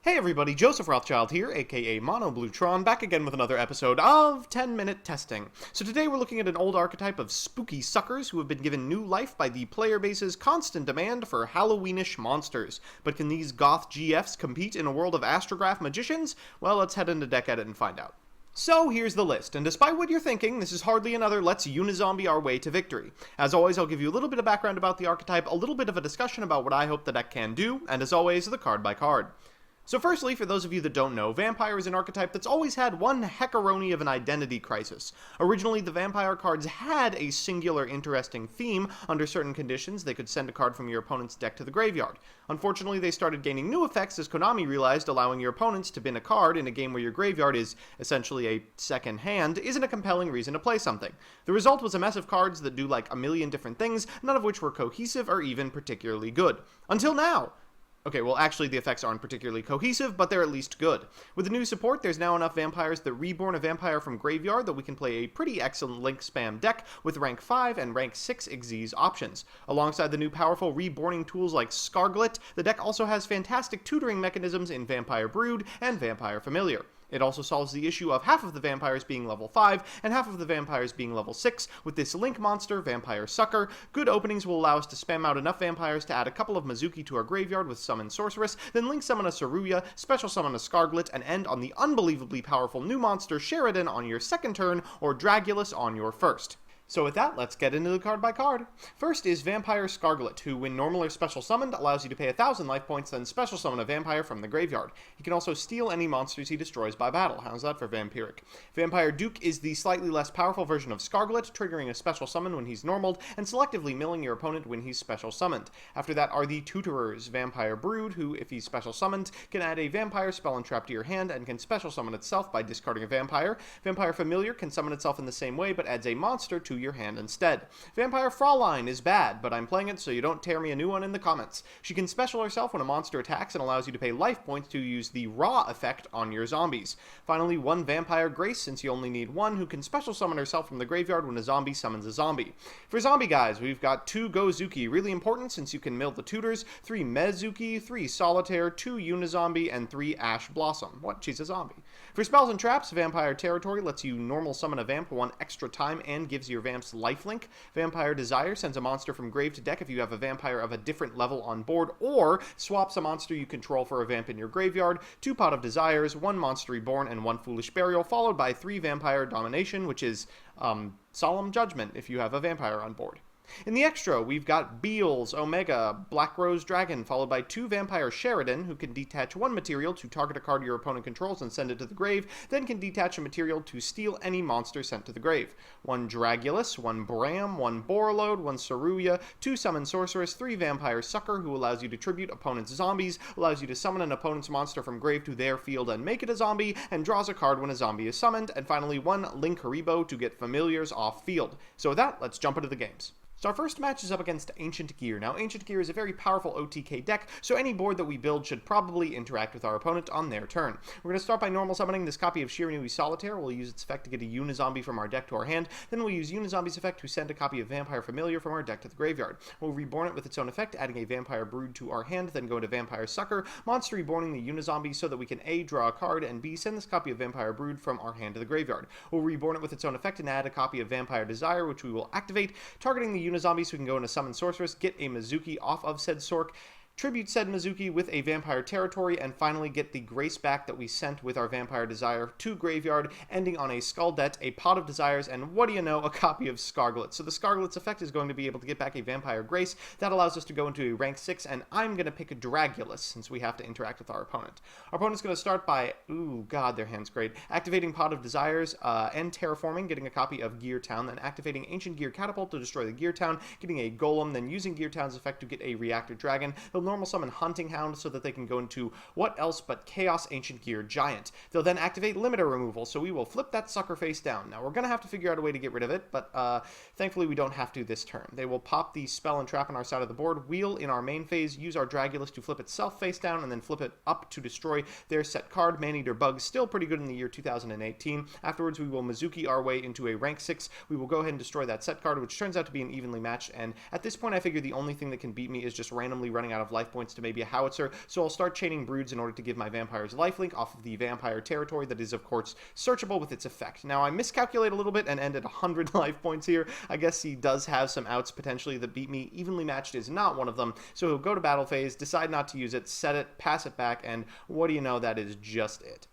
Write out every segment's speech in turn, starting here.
Hey everybody, Joseph Rothschild here, aka Mono Bluetron, back again with another episode of 10-Minute Testing. So today we're looking at an old archetype of spooky suckers who have been given new life by the player base's constant demand for Halloweenish monsters. But can these goth GFs compete in a world of astrograph magicians? Well, let's head into Deck Edit and find out. So here's the list, and despite what you're thinking, this is hardly another let's uni-zombie our way to victory. As always, I'll give you a little bit of background about the archetype, a little bit of a discussion about what I hope the deck can do, and as always, the card by card. So firstly, for those of you that don't know, Vampire is an archetype that's always had one heckaroni of an identity crisis. Originally, the Vampire cards had a singular interesting theme. Under certain conditions, they could send a card from your opponent's deck to the graveyard. Unfortunately, they started gaining new effects as Konami realized allowing your opponents to bin a card in a game where your graveyard is essentially a second hand isn't a compelling reason to play something. The result was a mess of cards that do like a million different things, none of which were cohesive or even particularly good. Until now! Okay, well actually the effects aren't particularly cohesive, but they're at least good. With the new support, there's now enough vampires that reborn a vampire from graveyard that we can play a pretty excellent link spam deck with rank 5 and rank 6 Xyz options. Alongside the new powerful reborning tools like Scarglet, the deck also has fantastic tutoring mechanisms in Vampire Brood and Vampire Familiar. It also solves the issue of half of the vampires being level 5 and half of the vampires being level 6 with this link monster, Vampire Sucker. Good openings will allow us to spam out enough vampires to add a couple of Mizuki to our graveyard with Summon Sorceress, then link summon a Saruya, special summon a Scarglet, and end on the unbelievably powerful new monster Sheridan on your second turn or Dragulus on your first. So with that, let's get into the card by card. First is Vampire Scarglet, who when normal or special summoned allows you to pay 1,000 life points, then special summon a vampire from the graveyard. He can also steal any monsters he destroys by battle. How's that for vampiric? Vampire Duke is the slightly less powerful version of Scarglet, triggering a special summon when he's normaled, and selectively milling your opponent when he's special summoned. After that are the Tutorers, Vampire Brood, who, if he's special summoned, can add a vampire spell and trap to your hand and can special summon itself by discarding a vampire. Vampire Familiar can summon itself in the same way, but adds a monster to your hand instead. Vampire Fraulein is bad, but I'm playing it so you don't tear me a new one in the comments. She can special herself when a monster attacks and allows you to pay life points to use the Raw effect on your zombies. Finally, one Vampire Grace, since you only need one, who can special summon herself from the graveyard when a zombie summons a zombie. For zombie guys, we've got 2 Gozuki, really important since you can mill the tutors, 3 Mezuki, 3 Solitaire, 2 uni-zombie, and 3 Ash Blossom. What? She's a zombie. For spells and traps, Vampire Territory lets you normal summon a vamp 1 extra time and gives your vamps lifelink. Vampire Desire sends a monster from grave to deck if you have a vampire of a different level on board, or swaps a monster you control for a vamp in your graveyard. 2 Pot of Desires, 1 Monster Reborn, and 1 Foolish Burial, followed by 3 Vampire Domination, which is Solemn Judgment if you have a vampire on board. In the extra, we've got Beals, Omega, Black Rose Dragon, followed by 2 Vampire Sheridan, who can detach 1 material to target a card your opponent controls and send it to the grave, then can detach a material to steal any monster sent to the grave. 1 Dragulus, 1 Bram, 1 Borlode, 1 Saruya, 2 Summon Sorceress, 3 Vampire Sucker, who allows you to tribute opponent's zombies, allows you to summon an opponent's monster from grave to their field and make it a zombie, and draws a card when a zombie is summoned, and finally 1 Link Haribo to get familiars off field. So with that, let's jump into the games. So our first match is up against Ancient Gear. Now, Ancient Gear is a very powerful OTK deck, so any board that we build should probably interact with our opponent on their turn. We're going to start by normal summoning this copy of Shiranui Solitaire. We'll use its effect to get a uni-zombie from our deck to our hand. Then we'll use uni-zombie's effect to send a copy of Vampire Familiar from our deck to the graveyard. We'll reborn it with its own effect, adding a Vampire Brood to our hand, then go into Vampire Sucker, monster reborning the uni-zombie so that we can A, draw a card, and B, send this copy of Vampire Brood from our hand to the graveyard. We'll reborn it with its own effect and add a copy of Vampire Desire, which we will activate, targeting the uni-zombie so we can go into Summon Sorceress, get a Mizuki off of said Sork, tribute said Mizuki with a Vampire Territory, and finally get the Grace back that we sent with our Vampire Desire to graveyard, ending on a Skuldet, a Pot of Desires, and what do you know, a copy of Scarglet. So the Scarglet's effect is going to be able to get back a Vampire Grace. That allows us to go into a rank 6, and I'm going to pick a Dragulus, since we have to interact with our opponent. Our opponent's going to start by, ooh, god, their hand's great, activating Pot of Desires, and Terraforming, getting a copy of Gear Town, then activating Ancient Gear Catapult to destroy the Gear Town, getting a Golem, then using Gear Town's effect to get a Reactor Dragon. They'll normal summon Hunting Hound so that they can go into what else but Chaos Ancient Gear Giant. They'll then activate Limiter Removal, so we will flip that sucker face down. Now, we're going to have to figure out a way to get rid of it, but thankfully we don't have to this turn. They will pop the spell and trap on our side of the board, wheel in our main phase, use our Dragulus to flip itself face down, and then flip it up to destroy their set card. Maneater Bug, still pretty good in the year 2018. Afterwards, we will Mizuki our way into a rank 6. We will go ahead and destroy that set card, which turns out to be an evenly matched, and at this point I figure the only thing that can beat me is just randomly running out of life points to maybe a howitzer, so I'll start chaining broods in order to give my vampires lifelink off of the vampire territory that is, of course, searchable with its effect. Now, I miscalculate a little bit and end at 100 life points here. I guess he does have some outs potentially that beat me. Evenly matched is not one of them, so he'll go to battle phase, decide not to use it, set it, pass it back, and what do you know, that is just it.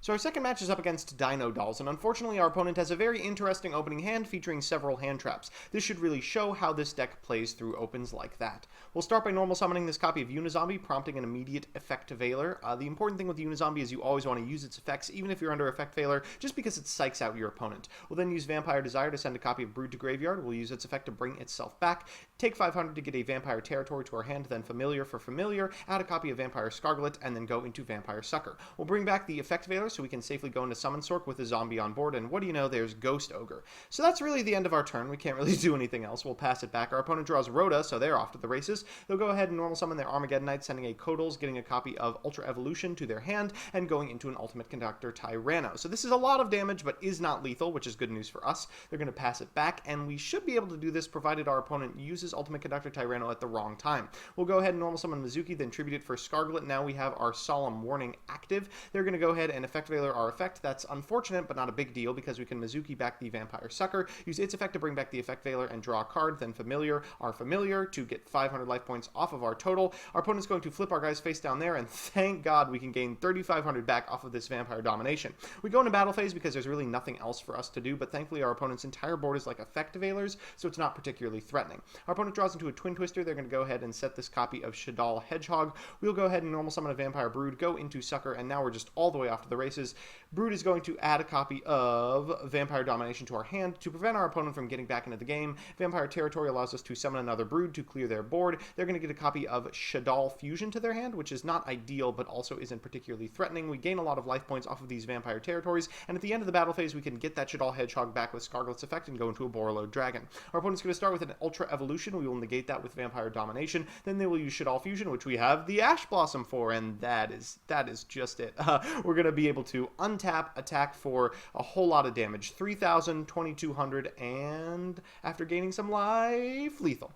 So our second match is up against Dino Dolls, and unfortunately our opponent has a very interesting opening hand featuring several hand traps. This should really show how this deck plays through opens like that. We'll start by normal summoning this copy of uni-zombie, prompting an immediate effect veiler. The important thing with uni-zombie is you always want to use its effects, even if you're under effect veiler, just because it psychs out your opponent. We'll then use Vampire Desire to send a copy of Brood to graveyard. We'll use its effect to bring itself back, take 500 to get a Vampire Territory to our hand, then Familiar for Familiar, add a copy of Vampire Scarglet, and then go into Vampire Sucker. We'll bring back the effect veiler so we can safely go into Summon Sork with a zombie on board, and what do you know, there's Ghost Ogre. So that's really the end of our turn. We can't really do anything else. We'll pass it back. Our opponent draws Rhoda, so they're off to the races. They'll go ahead and normal summon their Armageddonite, sending a Codals, getting a copy of Ultra Evolution to their hand, and going into an Ultimate Conductor Tyranno. So this is a lot of damage, but is not lethal, which is good news for us. They're going to pass it back, and we should be able to do this provided our opponent uses Ultimate Conductor Tyranno at the wrong time. We'll go ahead and normal summon Mizuki, then tribute it for Scarglet. Now we have our Solemn Warning active. They're going to go ahead and effect veiler our effect. That's unfortunate, but not a big deal, because we can Mizuki back the Vampire Sucker, use its effect to bring back the effect veiler and draw a card, then Familiar our Familiar to get 500 life points off of our total. Our opponent's going to flip our guys face down there, and thank God we can gain 3,500 back off of this Vampire Domination. We go into battle phase because there's really nothing else for us to do, but thankfully our opponent's entire board is like effect veilers, so it's not particularly threatening. Our opponent draws into a Twin Twister. They're going to go ahead and set this copy of Shadal Hedgehog. We'll go ahead and normal summon a Vampire Brood, go into Sucker, and now we're just all the way off to the races. Brood is going to add a copy of Vampire Domination to our hand to prevent our opponent from getting back into the game. Vampire Territory allows us to summon another Brood to clear their board. They're going to get a copy of Shadal Fusion to their hand, which is not ideal, but also isn't particularly threatening. We gain a lot of life points off of these Vampire Territories, and at the end of the battle phase, we can get that Shadal Hedgehog back with Scarglet's effect and go into a Borreload Dragon. Our opponent's going to start with an Ultra Evolution. We will negate that with Vampire Domination. Then they will use Shadal Fusion, which we have the Ash Blossom for, and that is just it. We're going to be able to untap, attack for a whole lot of damage. 3,000, 2,200, and after gaining some life, lethal.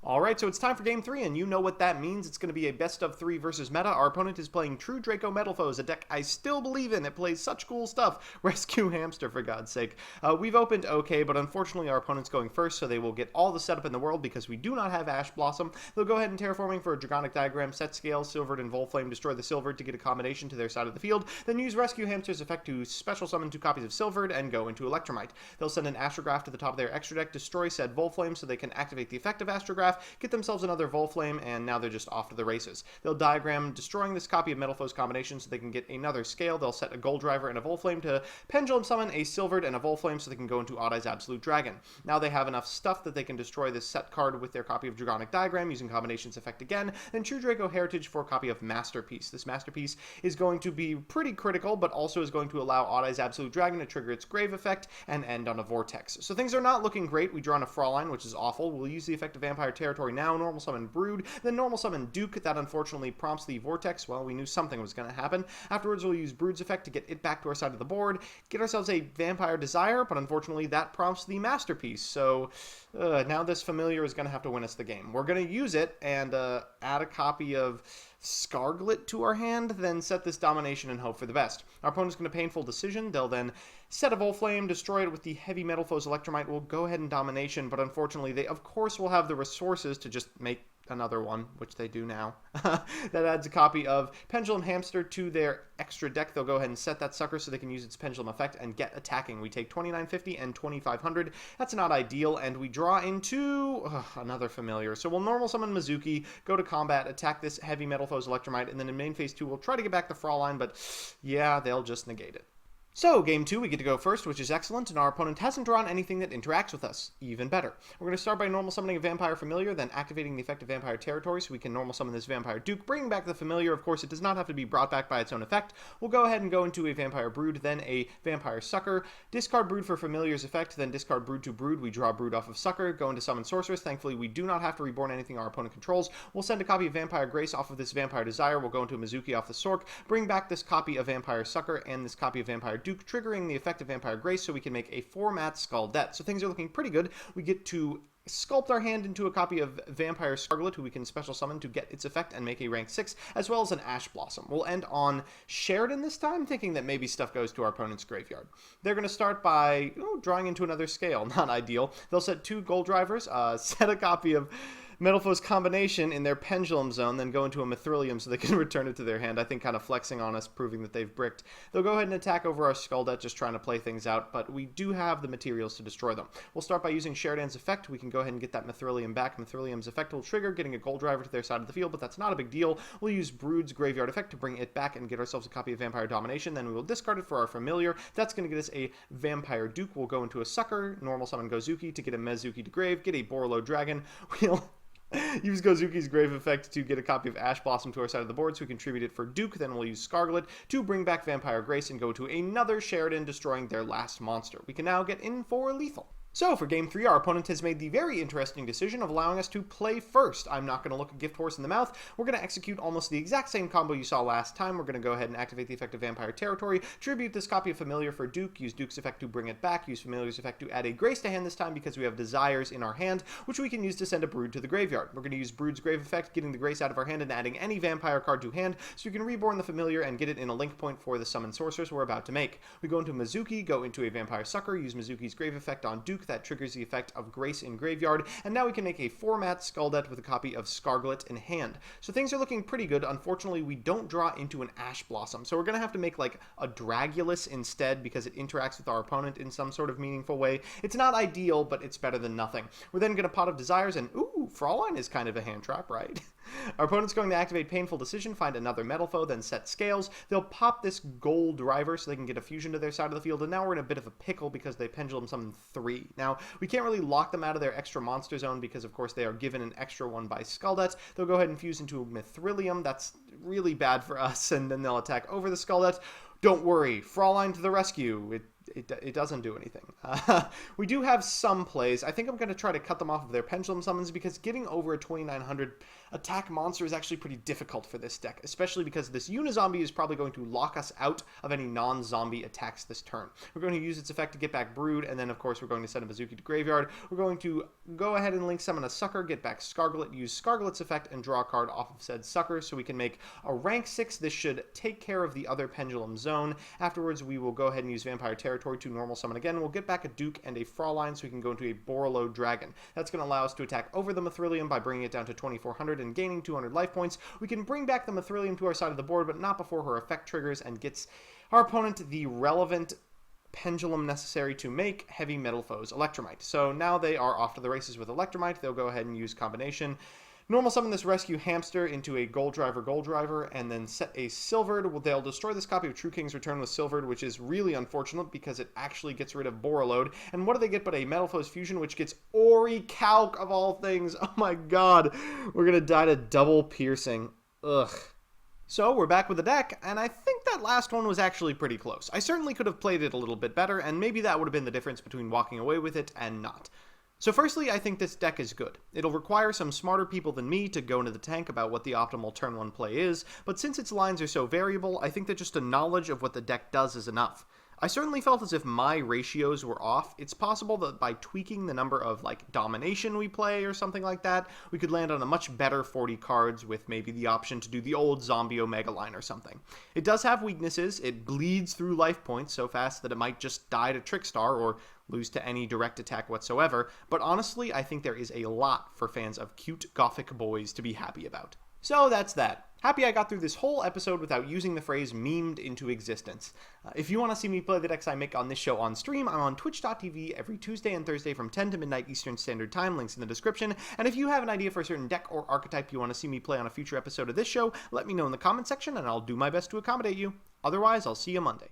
Alright, so it's time for Game 3, and you know what that means. It's going to be a best-of-3 versus meta. Our opponent is playing True Draco Metal Foes, a deck I still believe in. It plays such cool stuff. Rescue Hamster, for God's sake. We've opened okay, but unfortunately our opponent's going first, so they will get all the setup in the world because we do not have Ash Blossom. They'll go ahead and Terraforming for a Dragonic Diagram, set scale, Silvered and Volflame, destroy the Silvered to get a combination to their side of the field, then use Rescue Hamster's effect to special summon 2 copies of Silvered and go into Electromite. They'll send an Astrograph to the top of their extra deck, destroy said Volflame so they can activate the effect of Astrograph, get themselves another Volflame, and now they're just off to the races. They'll diagram destroying this copy of Metal Foes combination so they can get another scale. They'll set a Gold Driver and a Volflame to Pendulum Summon a Silvered and a Volflame so they can go into Odd Eye's Absolute Dragon. Now they have enough stuff that they can destroy this set card with their copy of Dragonic Diagram using combinations effect again, then True Draco Heritage for a copy of Masterpiece. This Masterpiece is going to be pretty critical, but also is going to allow Odd Eye's Absolute Dragon to trigger its Grave effect and end on a Vortex. So things are not looking great. We draw on a Fraulein, which is awful. We'll use the effect of Vampire Territory now, normal summon Brood, then normal summon Duke. That unfortunately prompts the Vortex. Well, we knew something was going to happen. Afterwards, we'll use Brood's effect to get it back to our side of the board, get ourselves a Vampire Desire, but unfortunately that prompts the Masterpiece. So now this Familiar is going to have to win us the game. We're going to use it and add a copy of Scarglet to our hand, then set this Domination and hope for the best. Our opponent's going to Painful Decision. They'll then set a Volflame, destroy it with the Heavy Metal Foes Electromite. We'll go ahead and Domination, but unfortunately they of course will have the resources to just make another one, which they do now. That adds a copy of Pendulum Hamster to their extra deck. They'll go ahead and set that sucker so they can use its Pendulum effect and get attacking. We take 2,950 and 2,500. That's not ideal, and we draw into another Familiar. So we'll normal summon Mizuki, go to combat, attack this Heavy Metal Foes Electromite, and then in main phase 2 we'll try to get back the Fraulein, but yeah, they'll just negate it. So, Game 2, we get to go first, which is excellent, and our opponent hasn't drawn anything that interacts with us. Even better. We're going to start by normal summoning a Vampire Familiar, then activating the effect of Vampire Territory so we can normal summon this Vampire Duke, bringing back the Familiar. Of course, it does not have to be brought back by its own effect. We'll go ahead and go into a Vampire Brood, then a Vampire Sucker, discard Brood for Familiar's effect, then discard Brood to Brood. We draw Brood off of Sucker, go into Summon Sorceress. Thankfully, we do not have to reborn anything our opponent controls. We'll send a copy of Vampire Grace off of this Vampire Desire. We'll go into a Mizuki off the Sork, bring back this copy of Vampire Sucker and this copy of Vampire Duke, triggering the effect of Vampire Grace so we can make a 4-mat Skull Debt. So things are looking pretty good. We get to sculpt our hand into a copy of Vampire Scarglet, who we can special summon to get its effect and make a rank 6, as well as an Ash Blossom. We'll end on Sheridan this time, thinking that maybe stuff goes to our opponent's graveyard. They're going to start by drawing into another scale. Not ideal. They'll set 2 gold drivers, set a copy of Metalfoes Combination in their Pendulum Zone, then go into a Mithrilium so they can return it to their hand. I think kind of flexing on us, proving that they've bricked. They'll go ahead and attack over our Skuldet, just trying to play things out, but we do have the materials to destroy them. We'll start by using Sheridan's effect. We can go ahead and get that Mithrilium back. Mithrilium's effect will trigger, getting a gold driver to their side of the field, but that's not a big deal. We'll use Brood's Graveyard effect to bring it back and get ourselves a copy of Vampire Domination. Then we will discard it for our familiar. That's going to get us a Vampire Duke. We'll go into a Sucker, normal summon Gozuki to get a Mezuki to grave, get a Borolo Dragon. We'll use Gozuki's Grave effect to get a copy of Ash Blossom to our side of the board, so we contribute it for Duke. Then we'll use Scarglet to bring back Vampire Grace and go to another Sheridan, destroying their last monster. We can now get in for lethal. So, for Game 3, our opponent has made the very interesting decision of allowing us to play first. I'm not going to look a Gift Horse in the mouth. We're going to execute almost the exact same combo you saw last time. We're going to go ahead and activate the effect of Vampire Territory, tribute this copy of Familiar for Duke, use Duke's effect to bring it back, use Familiar's effect to add a Grace to hand this time because we have Desires in our hand, which we can use to send a Brood to the graveyard. We're going to use Brood's Grave effect, getting the Grace out of our hand and adding any Vampire card to hand, so we can reborn the Familiar and get it in a link point for the Summon Sorceress we're about to make. We go into Mezuki, go into a Vampire Sucker, use Mezuki's Grave effect on Duke, that triggers the effect of Grace in graveyard, and now we can make a 4-mat Skuldet with a copy of Scarglet in hand. So things are looking pretty good. Unfortunately, we don't draw into an Ash Blossom, so we're going to have to make like a Dragulus instead because it interacts with our opponent in some sort of meaningful way. It's not ideal, but it's better than nothing. We're then going to Pot of Desires, and ooh, Fraulein is kind of a hand trap, right? Our opponent's going to activate Painful Decision, find another metal foe, then set Scales. They'll pop this gold driver so they can get a fusion to their side of the field, and now we're in a bit of a pickle because they Pendulum Summon 3. Now, we can't really lock them out of their extra monster zone because, of course, they are given an extra one by Skuldet. They'll go ahead and fuse into a Mithrilium. That's really bad for us, and then they'll attack over the Skuldet. Don't worry, Fraulein to the rescue. It doesn't do anything. We do have some plays. I think I'm going to try to cut them off of their Pendulum Summons because getting over a 2900 attack monster is actually pretty difficult for this deck, especially because this uni-zombie is probably going to lock us out of any non-zombie attacks this turn. We're going to use its effect to get back Brood, and then, of course, we're going to send a Mezuki to graveyard. We're going to go ahead and link summon a Sucker, get back Scarglet, use Scarglet's effect, and draw a card off of said Sucker so we can make a rank 6. This should take care of the other Pendulum Zone. Afterwards, we will go ahead and use Vampire Territory to normal summon again. We'll get back a Duke and a Fraulein so we can go into a Borolo Dragon. That's going to allow us to attack over the Mithrilium by bringing it down to 2400 and gaining 200 life points. We can bring back the Mithrilium to our side of the board, but not before her effect triggers and gets our opponent the relevant pendulum necessary to make Heavy Metal Foes Electromite. So now they are off to the races with Electromite. They'll go ahead and use Combination. Normal summon this Rescue Hamster into a Gold Driver, and then set a Silvered. They'll destroy this copy of True King's Return with Silvered, which is really unfortunate because it actually gets rid of Borreload. And what do they get but a Metal Foes Fusion, which gets Ori Calc of all things. Oh my god, we're gonna die to double piercing. Ugh. So we're back with the deck, and I think that last one was actually pretty close. I certainly could have played it a little bit better, and maybe that would have been the difference between walking away with it and not. So firstly, I think this deck is good. It'll require some smarter people than me to go into the tank about what the optimal turn 1 play is, but since its lines are so variable, I think that just a knowledge of what the deck does is enough. I certainly felt as if my ratios were off. It's possible that by tweaking the number of, like, domination we play or something like that, we could land on a much better 40 cards with maybe the option to do the old Zombie Omega line or something. It does have weaknesses. It bleeds through life points so fast that it might just die to Trickstar or lose to any direct attack whatsoever, but honestly, I think there is a lot for fans of cute gothic boys to be happy about. So that's that. Happy I got through this whole episode without using the phrase memed into existence. If you want to see me play the decks I make on this show on stream, I'm on twitch.tv every Tuesday and Thursday from 10 to midnight Eastern Standard Time, links in the description. And if you have an idea for a certain deck or archetype you want to see me play on a future episode of this show, let me know in the comment section and I'll do my best to accommodate you. Otherwise, I'll see you Monday.